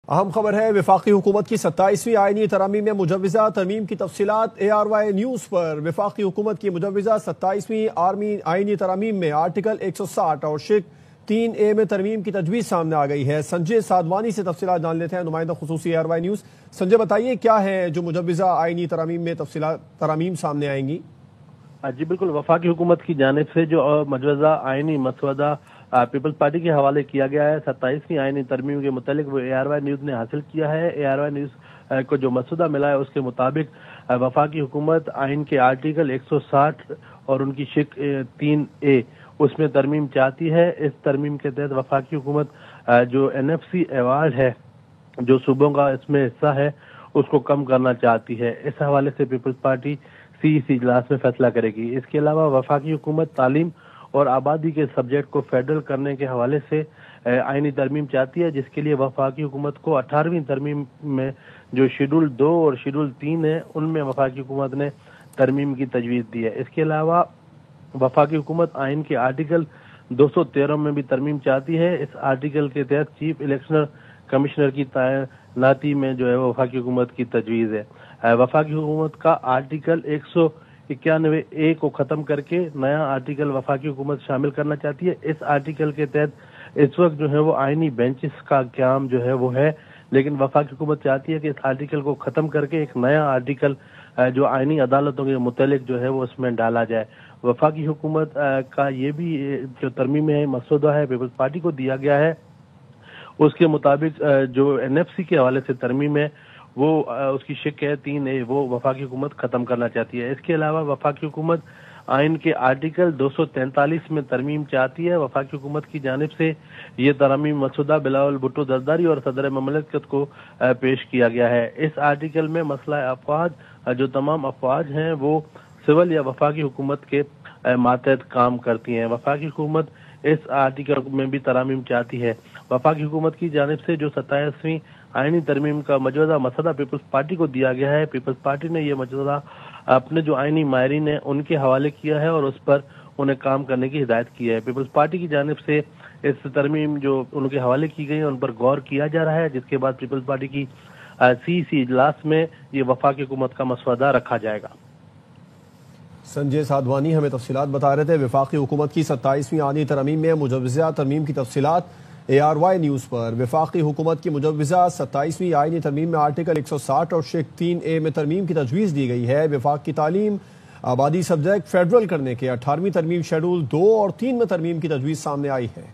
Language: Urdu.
اہم خبر ہے وفاقی حکومت کی 27ویں آئینی ترامیم میں مجوزہ ترمیم کی تفصیلات ARY نیوز پر۔ وفاقی حکومت کی مجوزہ 27ویں آئینی ترامیم میں آرٹیکل 160 اور شق 3A میں ترمیم کی تجویز سامنے آ گئی ہے۔ سنجے سادوانی سے تفصیلات جان لیتے ہیں، نمائندہ خصوصی ARY نیوز۔ سنجے بتائیے کیا ہے جو مجوزہ آئینی ترامیم میں ترامیم سامنے آئیں گی؟ جی بالکل، وفاقی حکومت کی جانب سے جو مجوزہ آئینی مسودہ پیپلز پارٹی کے حوالے کیا گیا ہے 27ویں آئینی ترمیم کے متعلق، وہ ARY نیوز نے حاصل کیا ہے۔ ARY نیوز کو جو مسودہ ملا ہے اس کے مطابق وفاقی حکومت آئین کے آرٹیکل 160 اور ان کی شق 3A اس میں ترمیم چاہتی ہے۔ اس ترمیم کے تحت وفاقی حکومت جو NFC ایوارڈ ہے جو صوبوں کا اس میں حصہ ہے اس کو کم کرنا چاہتی ہے۔ اس حوالے سے پیپلز پارٹی CEC اجلاس میں فیصلہ کرے گی۔ اس کے علاوہ وفاقی حکومت تعلیم اور آبادی کے سبجیکٹ کو فیڈرل کرنے کے حوالے سے آئینی ترمیم چاہتی ہے، جس کے لیے وفاقی حکومت کو 18ویں ترمیم میں جو شیڈول 2 اور شیڈول 3 ہے ان میں وفاقی حکومت نے ترمیم کی تجویز دی ہے۔ اس کے علاوہ وفاقی حکومت آئین کے آرٹیکل 213 میں بھی ترمیم چاہتی ہے۔ اس آرٹیکل کے تحت چیف الیکشن کمشنر کی تعیناتی میں جو ہے وفاقی حکومت کی تجویز ہے۔ وفاقی حکومت کا آرٹیکل 191A کو ختم کر کے نیا آرٹیکل وفاقی حکومت شامل کرنا چاہتی ہے۔ اس آرٹیکل کے تحت اس وقت جو ہے وہ آئینی بینچز کا قیام جو ہے وہ ہے، لیکن وفاقی حکومت چاہتی ہے کہ اس آرٹیکل کو ختم کر کے ایک نیا آرٹیکل جو آئینی عدالتوں کے متعلق جو ہے وہ اس میں ڈالا جائے۔ وفاقی حکومت کا یہ بھی جو ترمیم مسودہ ہے پیپلز پارٹی کو دیا گیا ہے، اس کے مطابق جو NFC کے حوالے سے ترمیم ہے وہ اس کی شق ہے 3A وہ وفاقی حکومت ختم کرنا چاہتی ہے۔ اس کے علاوہ وفاقی حکومت آئین کے آرٹیکل 243 میں ترمیم چاہتی ہے۔ وفاقی حکومت کی جانب سے یہ ترمیم مسودہ بلاول بھٹو زرداری اور صدر مملکت کو پیش کیا گیا ہے۔ اس آرٹیکل میں مسئلہ افواج جو تمام افواج ہیں وہ سول یا وفاقی حکومت کے ماتحت کام کرتی ہیں۔ وفاقی حکومت اس آرٹیکل میں بھی ترامیم چاہتی ہے۔ وفاقی حکومت کی جانب سے جو 27ویں آئینی ترمیم کا مجوزہ مسودہ پیپلز پارٹی کو دیا گیا ہے، پیپلز پارٹی نے یہ مجوزہ اپنے جو آئینی ماہرین ہیں ان کے حوالے کیا ہے اور اس پر انہیں کام کرنے کی ہدایت کی ہے۔ پیپلز پارٹی کی جانب سے اس ترمیم جو ان کے حوالے کی گئی ہیں ان پر غور کیا جا رہا ہے، جس کے بعد پیپلز پارٹی کی CEC اجلاس میں یہ وفاقی حکومت کا مسودہ رکھا جائے گا۔ سنجے سادوانی ہمیں تفصیلات بتا رہے تھے وفاقی حکومت کی 27ویں آئینی ترمیم میں مجوزہ ترمیم کی تفصیلات ARY نیوز پر۔ وفاقی حکومت کی مجوزہ 27ویں آئینی ترمیم میں آرٹیکل 160 اور شق 3A میں ترمیم کی تجویز دی گئی ہے۔ وفاق کی تعلیم آبادی سبجیکٹ فیڈرل کرنے کے 18ویں ترمیم شیڈول 2 اور 3 میں ترمیم کی تجویز سامنے آئی ہے۔